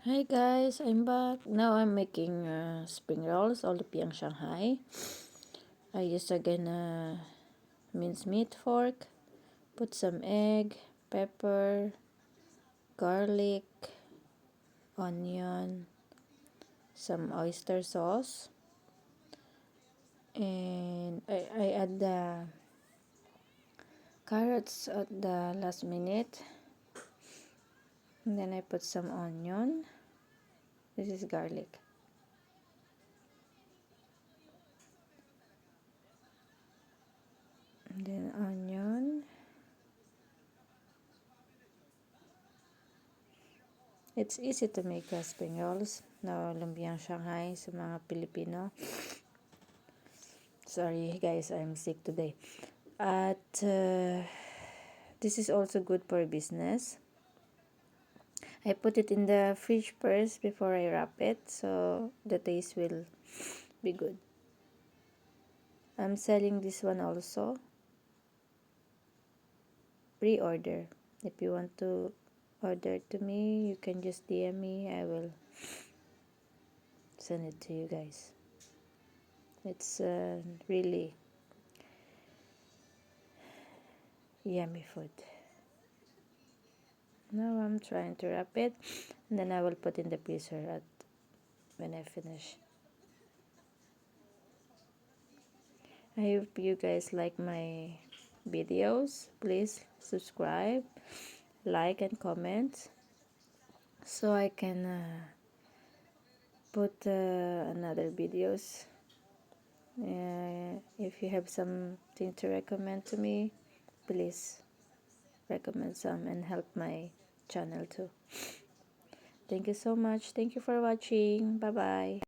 Hi guys, I'm back. Now I'm making spring rolls or Lumpiang Shanghai. I use again a minced meat fork, put some egg, pepper, garlic, onion, some oyster sauce, and I add the carrots at the last minute. And then I put some onion. This is garlic. And then onion. It's easy to make spring rolls. No, Lumpiang Shanghai sa mga Pilipino. Sorry guys, I'm sick today. At this is also good for business. I put it in the fridge first before I wrap it, so the taste will be good. I'm selling this one also. Pre-order. If you want to order to me, you can just DM me. I will send it to you guys. It's really yummy food. Now I'm trying to wrap it, and then I will put in the freezer when I finish. I hope you guys like my videos. Please subscribe, like, and comment so I can put another videos. If you have something to recommend to me, please recommend some and help my channel too. Thank you so much. Thank you for watching. Bye bye.